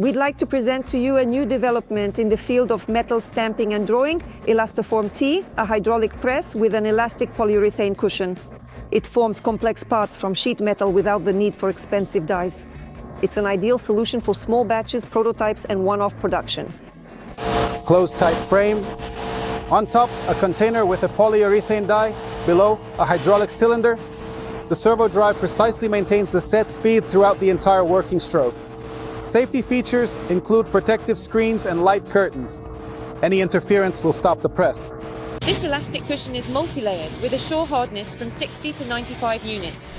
We'd like to present to you a new development in the field of metal stamping and drawing, Elastoform-T, a hydraulic press with an elastic polyurethane cushion. It forms complex parts from sheet metal without the need for expensive dies. It's an ideal solution for small batches, prototypes, and one-off production. Closed tight frame. On top, a container with a polyurethane die. Below, a hydraulic cylinder. The servo drive precisely maintains the set speed throughout the entire working stroke. Safety features include protective screens and light curtains. Any interference will stop the press. This elastic cushion is multi-layered with a shore hardness from 60 to 95 units.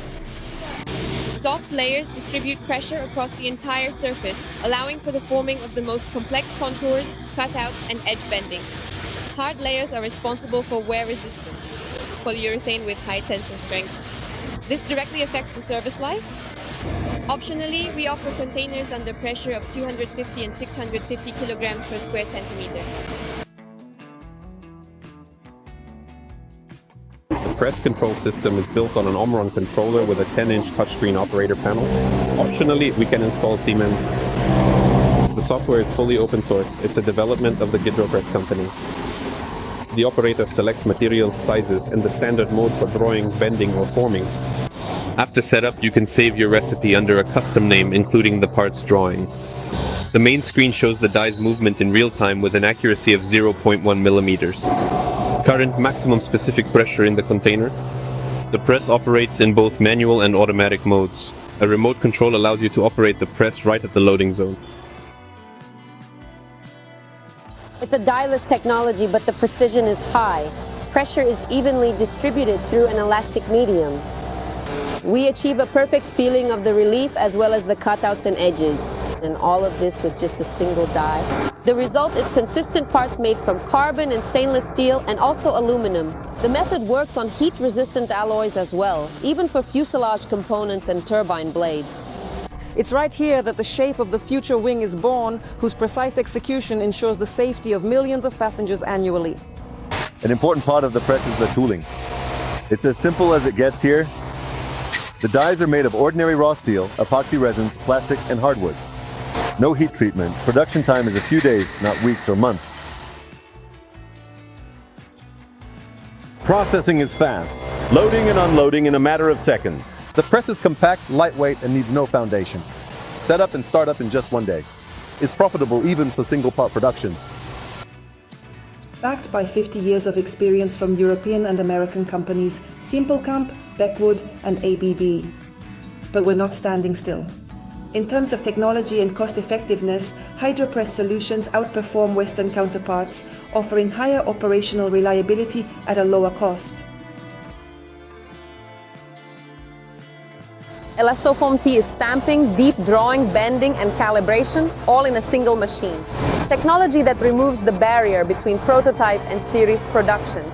Soft layers distribute pressure across the entire surface, allowing for the forming of the most complex contours, cutouts, and edge bending. Hard layers are responsible for wear resistance, polyurethane with high tensile strength. This directly affects the service life. Optionally, we offer containers under pressure of 250 and 650 kilograms per square centimeter. The press control system is built on an Omron controller with a 10-inch touchscreen operator panel. Optionally, we can install Siemens. The software is fully open source. It's a development of the Gidropress company. The operator selects material sizes and the standard mode for drawing, bending, or forming. After setup, you can save your recipe under a custom name, including the part's drawing. The main screen shows the die's movement in real time with an accuracy of 0.1 millimeters. Current maximum specific pressure in the container. The press operates in both manual and automatic modes. A remote control allows you to operate the press right at the loading zone. It's a die-less technology, but the precision is high. Pressure is evenly distributed through an elastic medium. We achieve a perfect feeling of the relief as well as the cutouts and edges. And all of this with just a single die. The result is consistent parts made from carbon and stainless steel and also aluminum. The method works on heat-resistant alloys as well, even for fuselage components and turbine blades. It's right here that the shape of the future wing is born, whose precise execution ensures the safety of millions of passengers annually. An important part of the press is the tooling. It's as simple as it gets here. The dies are made of ordinary raw steel, epoxy resins, plastic, and hardwoods. No heat treatment. Production time is a few days, not weeks or months. Processing is fast. Loading and unloading in a matter of seconds. The press is compact, lightweight, and needs no foundation. Set up and start up in just one day. It's profitable even for single-part production. Backed by 50 years of experience from European and American companies, Simplecamp, Beckwood, and ABB. But we're not standing still. In terms of technology and cost-effectiveness, HydroPress solutions outperform Western counterparts, offering higher operational reliability at a lower cost. Elastoform-T is stamping, deep drawing, bending, and calibration, all in a single machine. Technology that removes the barrier between prototype and series production.